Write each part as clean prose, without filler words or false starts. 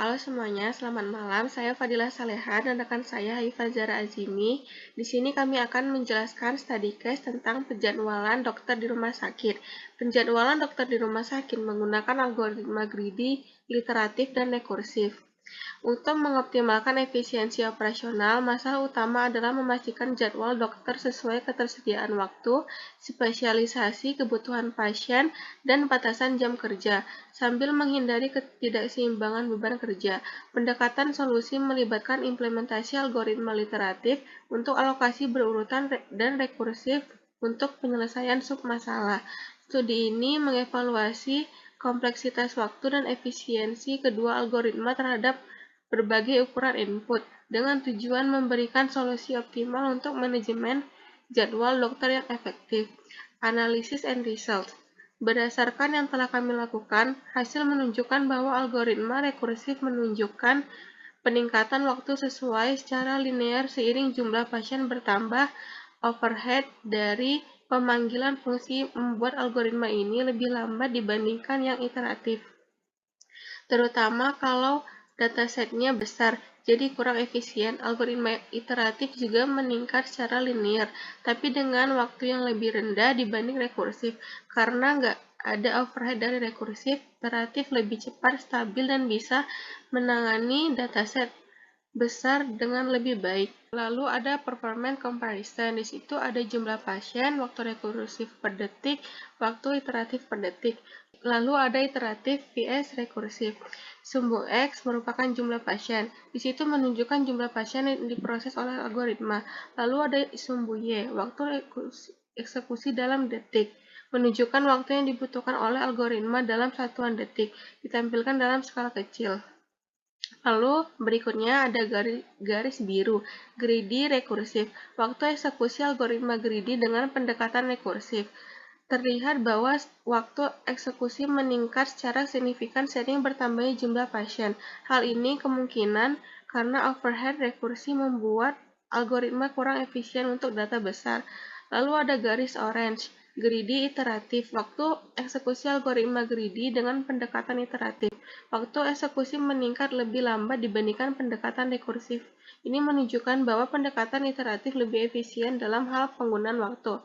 Halo semuanya, selamat malam. Saya Fadilah Saleha dan rekan saya Haifa Zara Azimi. Di sini kami akan menjelaskan study case tentang penjadwalan dokter di rumah sakit. Penjadwalan dokter di rumah sakit menggunakan algoritma greedy, iteratif, dan rekursif. Untuk mengoptimalkan efisiensi operasional, masalah utama adalah memastikan jadwal dokter sesuai ketersediaan waktu, spesialisasi kebutuhan pasien, dan batasan jam kerja, sambil menghindari ketidakseimbangan beban kerja. Pendekatan solusi melibatkan implementasi algoritma literatif untuk alokasi berurutan dan rekursif untuk penyelesaian submasalah. Studi ini mengevaluasi kompleksitas waktu dan efisiensi kedua algoritma terhadap berbagai ukuran input, dengan tujuan memberikan solusi optimal untuk manajemen jadwal dokter yang efektif. Analysis and results. Berdasarkan yang telah kami lakukan, hasil menunjukkan bahwa algoritma rekursif menunjukkan peningkatan waktu sesuai secara linear seiring jumlah pasien bertambah. Overhead dari pemanggilan fungsi membuat algoritma ini lebih lambat dibandingkan yang iteratif, terutama kalau datasetnya besar, jadi kurang efisien. Algoritma iteratif juga meningkat secara linear, tapi dengan waktu yang lebih rendah dibanding rekursif. Karena nggak ada overhead dari rekursif, iteratif lebih cepat, stabil, dan bisa menangani dataset besar dengan lebih baik. Lalu ada performance comparison. Di situ ada jumlah pasien, waktu rekursif per detik, waktu iteratif per detik. Lalu ada iteratif vs rekursif. Sumbu X merupakan jumlah pasien. Di situ menunjukkan jumlah pasien yang diproses oleh algoritma. Lalu ada sumbu Y, waktu eksekusi dalam detik, menunjukkan waktu yang dibutuhkan oleh algoritma dalam satuan detik, ditampilkan dalam skala kecil. Lalu berikutnya ada garis biru, greedy rekursif. Waktu eksekusi algoritma greedy dengan pendekatan rekursif. Terlihat bahwa waktu eksekusi meningkat secara signifikan seiring bertambahnya jumlah pasien. Hal ini kemungkinan karena overhead rekursi membuat algoritma kurang efisien untuk data besar. Lalu ada garis orange, greedy iteratif. Waktu eksekusi algoritma greedy dengan pendekatan iteratif. Waktu eksekusi meningkat lebih lambat dibandingkan pendekatan rekursif. Ini menunjukkan bahwa pendekatan iteratif lebih efisien dalam hal penggunaan waktu.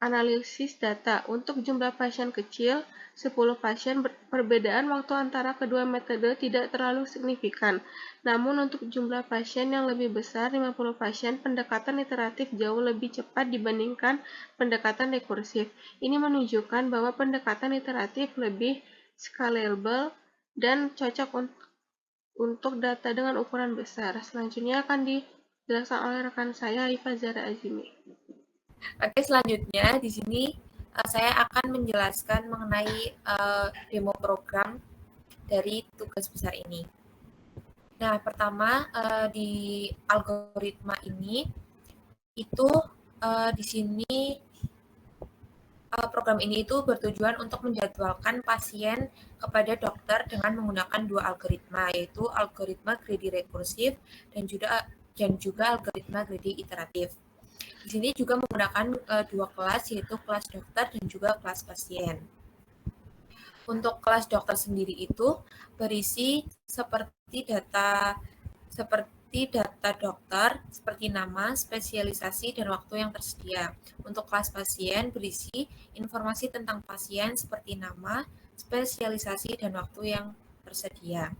Analisis data. Untuk jumlah pasien kecil, 10 pasien, perbedaan waktu antara kedua metode tidak terlalu signifikan. Namun untuk jumlah pasien yang lebih besar, 50 pasien, pendekatan iteratif jauh lebih cepat dibandingkan pendekatan rekursif. Ini menunjukkan bahwa pendekatan iteratif lebih scalable dan cocok untuk data dengan ukuran besar. Selanjutnya akan dijelaskan oleh rekan saya, Haifa Zara Azimi. Oke, selanjutnya di sini saya akan menjelaskan mengenai demo program dari tugas besar ini. Nah, pertama di algoritma ini itu di sini program ini itu bertujuan untuk menjadwalkan pasien kepada dokter dengan menggunakan dua algoritma, yaitu algoritma greedy rekursif dan juga algoritma greedy iteratif. Di sini juga menggunakan dua kelas, yaitu kelas dokter dan juga kelas pasien. Untuk kelas dokter sendiri itu berisi seperti data dokter, seperti nama, spesialisasi, dan waktu yang tersedia. Untuk kelas pasien berisi informasi tentang pasien seperti nama, spesialisasi, dan waktu yang tersedia.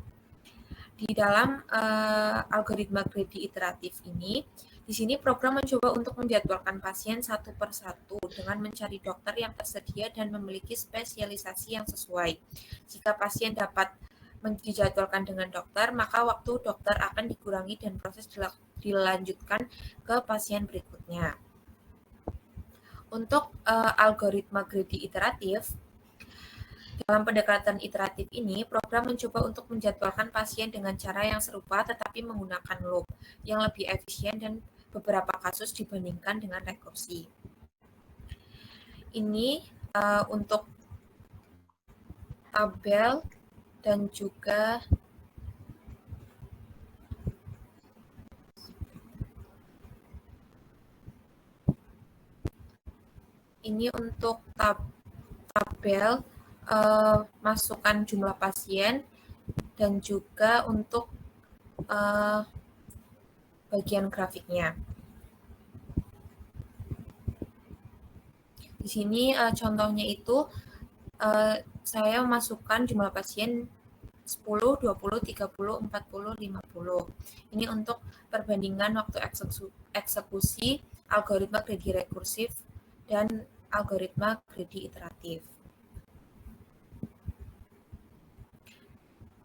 Di dalam algoritma greedy iteratif ini, di sini program mencoba untuk menjadwalkan pasien satu per satu dengan mencari dokter yang tersedia dan memiliki spesialisasi yang sesuai. Jika pasien dapat dijadwalkan dengan dokter, maka waktu dokter akan dikurangi dan proses dilanjutkan ke pasien berikutnya. Untuk algoritma greedy iteratif, dalam pendekatan iteratif ini, program mencoba untuk menjadwalkan pasien dengan cara yang serupa tetapi menggunakan loop yang lebih efisien dan beberapa kasus dibandingkan dengan rekursi. Ini untuk tabel dan juga ini untuk tabel masukan jumlah pasien dan juga untuk bagian grafiknya. Di sini contohnya itu saya memasukkan jumlah pasien 10, 20, 30, 40, 50. Ini untuk perbandingan waktu eksekusi algoritma greedy rekursif dan algoritma greedy iteratif.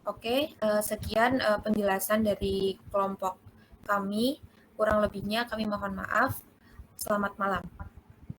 Oke, sekian penjelasan dari kelompok kami. Kurang lebihnya kami mohon maaf. Selamat malam.